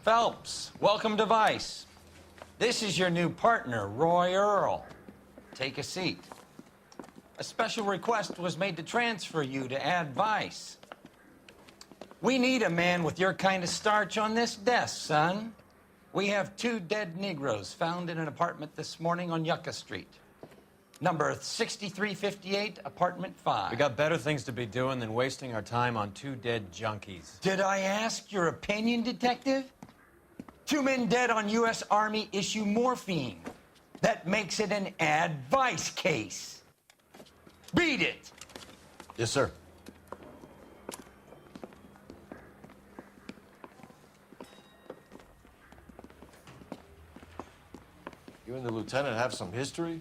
Phelps, welcome to Vice. This is your new partner, Roy Earl. Take a seat. A special request was made to transfer you to Ad Vice. We need a man with your kind of starch on this desk, son. We have 2 dead Negroes found in an apartment this morning on Yucca Street. Number 6358, apartment 5. We got better things to be doing than wasting our time on 2 dead junkies. Did I ask your opinion, detective? 2 men dead on U.S. Army issue morphine. That makes it an Ad Vice case. Beat it! Yes, sir. You and the lieutenant have some history?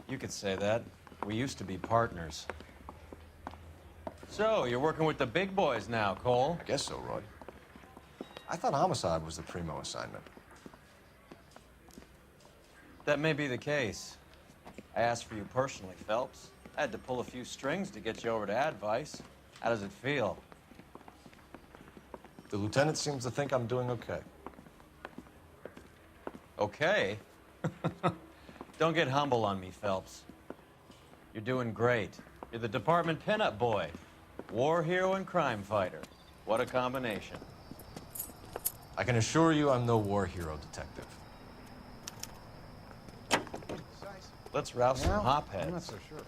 You could say that. We used to be partners. So, you're working with the big boys now, Cole? I guess so, Roy. I thought homicide was the primo assignment. That may be the case. I asked for you personally, Phelps. I had to pull a few strings to get you over to Advice. How does it feel? The lieutenant seems to think I'm doing okay. Okay? Don't get humble on me, Phelps. You're doing great. You're the department pinup boy. War hero and crime fighter. What a combination. I can assure you I'm no war hero, detective. Let's rouse some hopheads. I'm not so sure.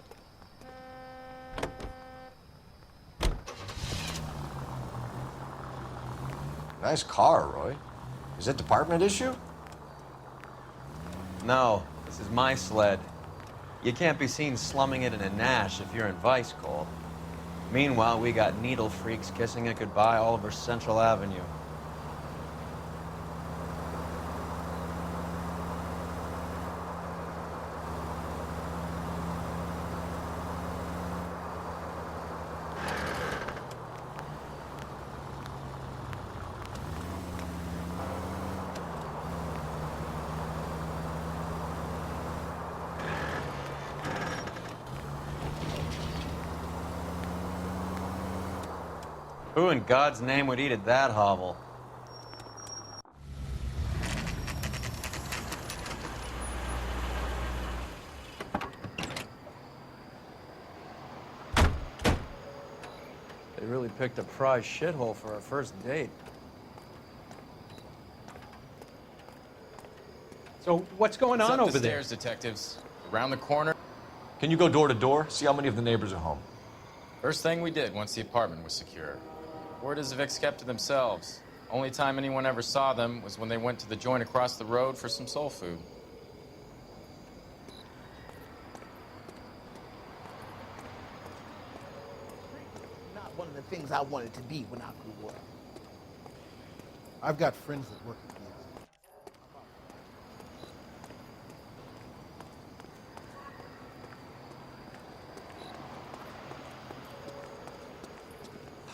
Nice car, Roy. Is it department issue? No, this is my sled. You can't be seen slumming it in a Nash if you're in Vice, Cole. Meanwhile, we got needle freaks kissing it goodbye all over Central Avenue. Who in God's name would eat at that hovel? They really picked a prize shithole for our first date. So what's going on over there? Stairs, detectives. Around the corner. Can you go door to door? See how many of the neighbors are home. First thing we did once the apartment was secure. Word is the Vics kept to themselves. Only time anyone ever saw them was when they went to the joint across the road for some soul food. Not one of the things I wanted to be when I grew up. I've got friends that work at these.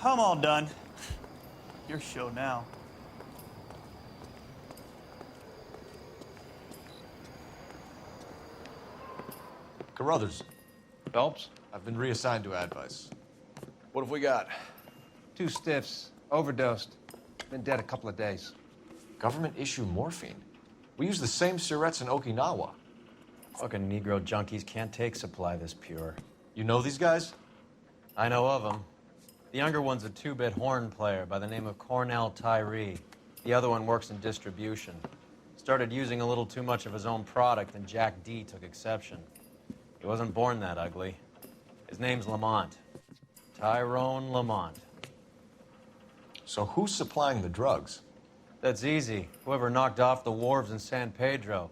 I'm all done. Your show now. Carruthers, Phelps? I've been reassigned to Advice. What have we got? 2 stiffs, overdosed, been dead a couple of days. Government issue morphine. We use the same syrettes in Okinawa. Fucking Negro junkies can't take supply this pure. You know these guys? I know of them. The younger one's a 2-bit horn player by the name of Cornell Tyree. The other one works in distribution. Started using a little too much of his own product, and Jack D took exception. He wasn't born that ugly. His name's Lamont. Tyrone Lamont. So who's supplying the drugs? That's easy. Whoever knocked off the wharves in San Pedro.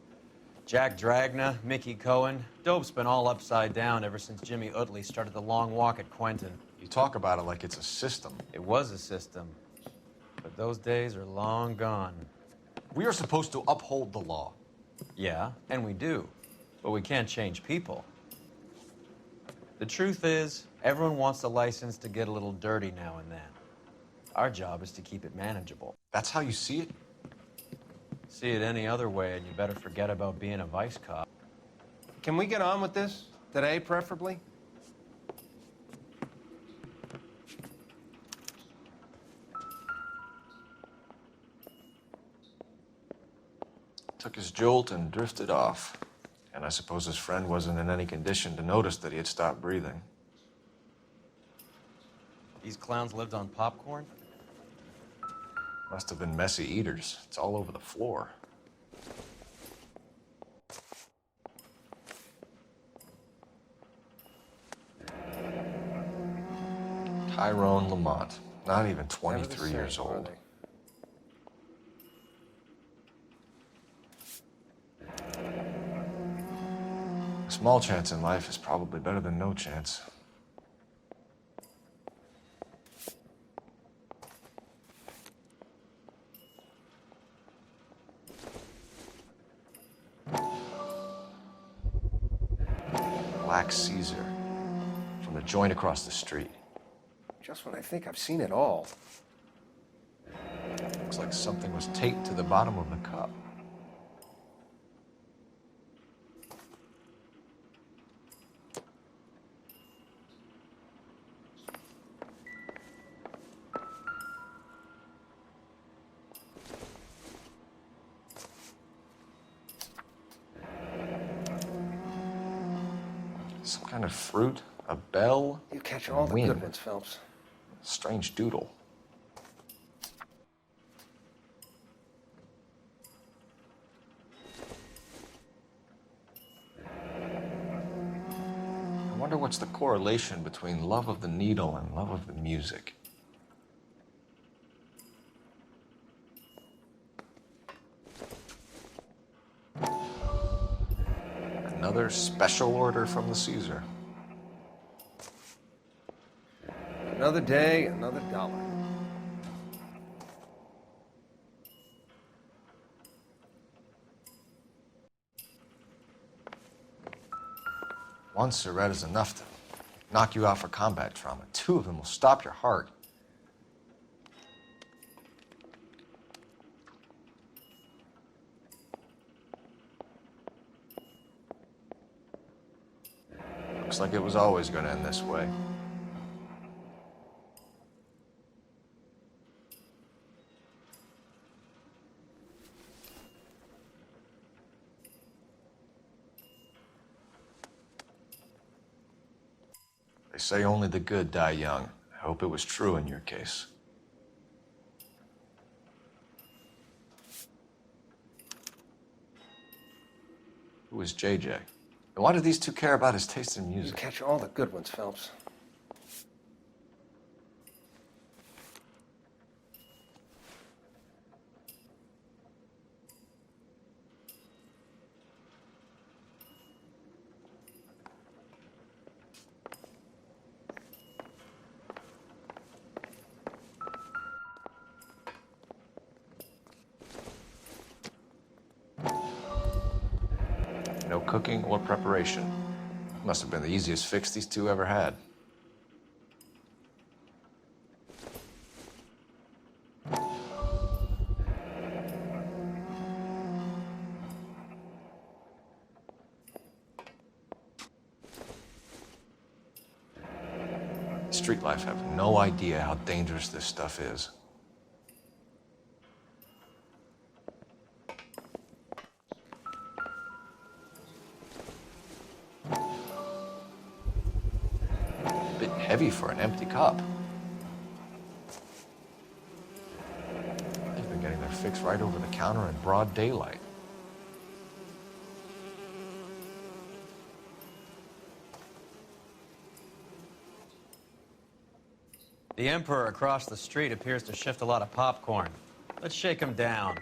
Jack Dragna, Mickey Cohen. Dope's been all upside down ever since Jimmy Utley started the long walk at Quentin. You talk about it like it's a system. It was a system, but those days are long gone. We are supposed to uphold the law. Yeah, and we do, but we can't change people. The truth is, everyone wants a license to get a little dirty now and then. Our job is to keep it manageable. That's how you see it? See it any other way, and you better forget about being a vice cop. Can we get on with this? Today, preferably? took his jolt and drifted off. And I suppose his friend wasn't in any condition to notice that he had stopped breathing. These clowns lived on popcorn? Must have been messy eaters. It's all over the floor. Tyrone Lamont, not even 23 years old. A small chance in life is probably better than no chance. Black Caesar from the joint across the street. Just when I think I've seen it all. Looks like something was taped to the bottom of the cup. Some kind of fruit, a bell. You catch all the wind. good ones, Phelps. Strange doodle. I wonder what's the correlation between love of the needle and love of the music. Another special order from the Caesar. Another day, another dollar. One cigarette is enough to knock you out for combat trauma. Two of them will stop your heart. Looks like it was always going to end this way. They say only the good die young. I hope it was true in your case. Who is JJ? And why do these two care about his taste in You music? catch all the good ones, Phelps. No cooking or preparation. Must have been the easiest fix these two ever had. Street life have no idea how dangerous this stuff is. A bit heavy for an empty cup. They've been getting their fix right over the counter in broad daylight. The Emperor across the street appears to shift a lot of popcorn. Let's shake him down.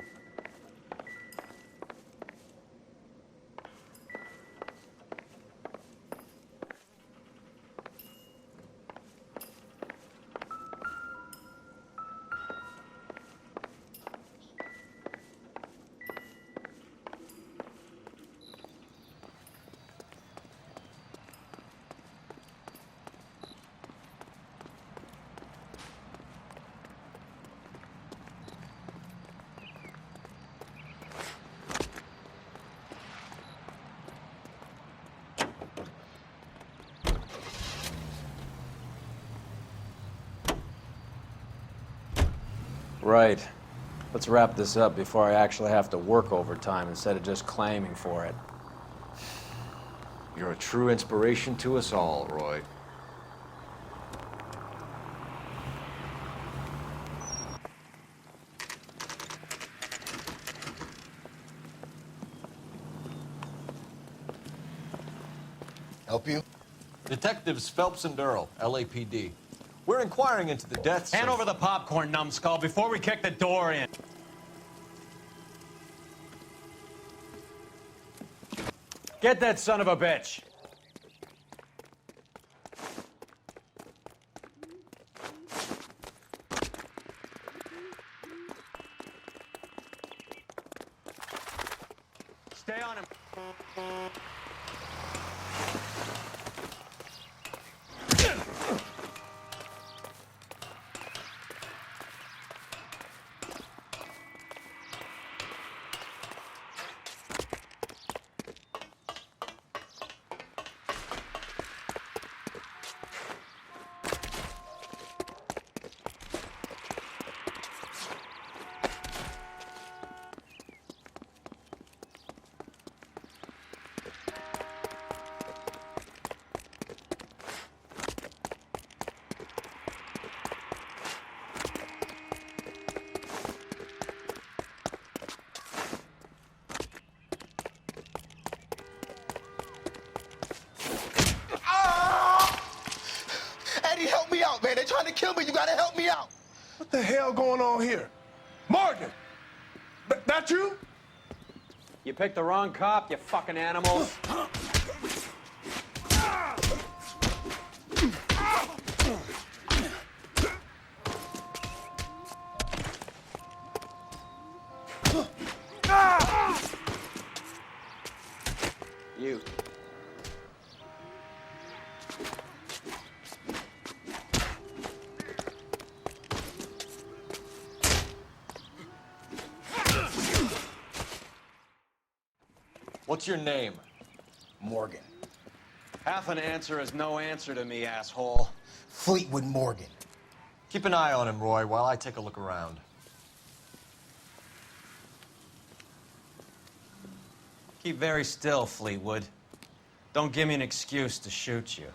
Right. Let's wrap this up before I actually have to work overtime instead of just claiming for it. You're a true inspiration to us all, Roy. Help you? Detectives Phelps and Earl, LAPD. We're inquiring into the deaths Hand of... over the popcorn, numbskull, before we kick the door in. Get that son of a bitch! Stay on him. Eddie, help me out, man. They're trying to kill me. You gotta help me out. What the hell going on here? Morgan! That you? You picked the wrong cop, you fucking animals. You. What's your name? Morgan. Half an answer is no answer to me, asshole. Fleetwood Morgan. Keep an eye on him, Roy, while I take a look around. Keep very still, Fleetwood. Don't give me an excuse to shoot you.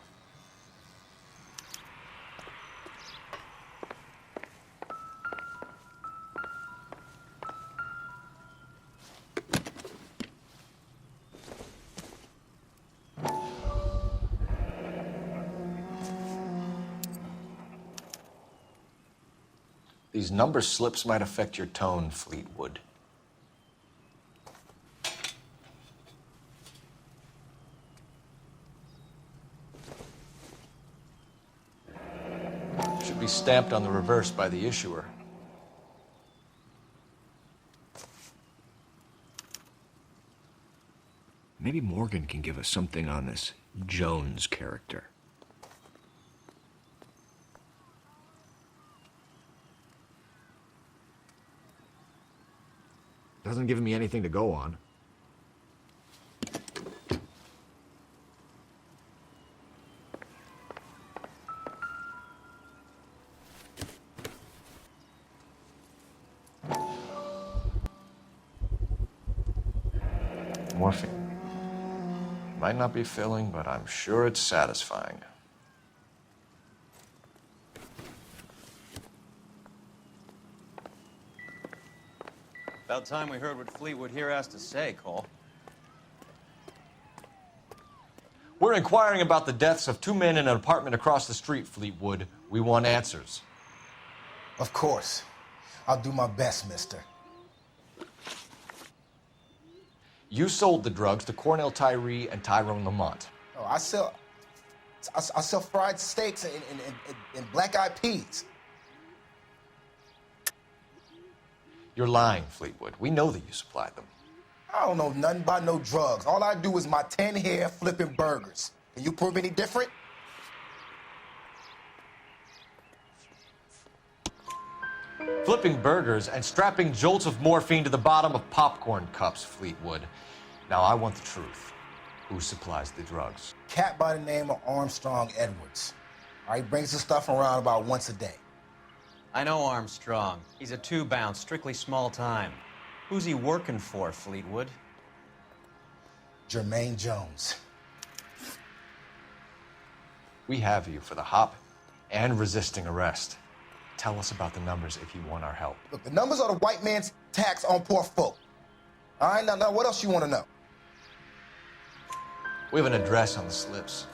These number slips might affect your tone, Fleetwood. Should be stamped on the reverse by the issuer. Maybe Morgan can give us something on this Jones character. Doesn't give me anything to go on. Morphine. Might not be filling, but I'm sure it's satisfying. About time we heard what Fleetwood here has to say, Cole. We're inquiring about the deaths of two men in an apartment across the street, Fleetwood. We want answers. Of course. I'll do my best, mister. You sold the drugs to Cornell Tyree and Tyrone Lamont. Oh, I sell fried steaks and black-eyed peas. You're lying, Fleetwood. We know that you supplied them. I don't know nothing about no drugs. All I do is my 10 hair flipping burgers. Can you prove any different? Flipping burgers and strapping jolts of morphine to the bottom of popcorn cups, Fleetwood. Now, I want the truth. Who supplies the drugs? Cat by the name of Armstrong Edwards. All right, brings the stuff around about once a day. I know Armstrong. He's a two-bounce, strictly small time. Who's he working for, Fleetwood? Jermaine Jones. We have you for the hop and resisting arrest. Tell us about the numbers if you want our help. Look, the numbers are the white man's tax on poor folk. All right, now what else you want to know? We have an address on the slips.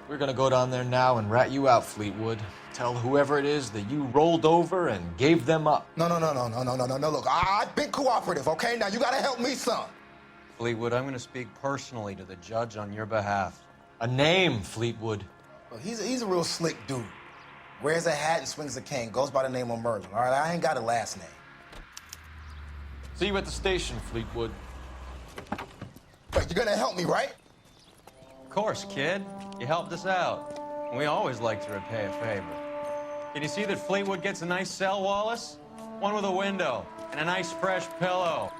We're gonna go down there now and rat you out, Fleetwood. Tell whoever it is that you rolled over and gave them up. No. Look, I've been cooperative, okay? Now you gotta help me, son. Fleetwood, I'm going to speak personally to the judge on your behalf. A name, Fleetwood. Look, he's a real slick dude. Wears a hat and swings a cane. Goes by the name of Merlin. All right, I ain't got a last name. See you at the station, Fleetwood. But you're gonna help me, right? Of course, kid. You helped us out. We always like to repay a favor. Can you see that Fleetwood gets a nice cell, Wallace? One with a window and a nice fresh pillow.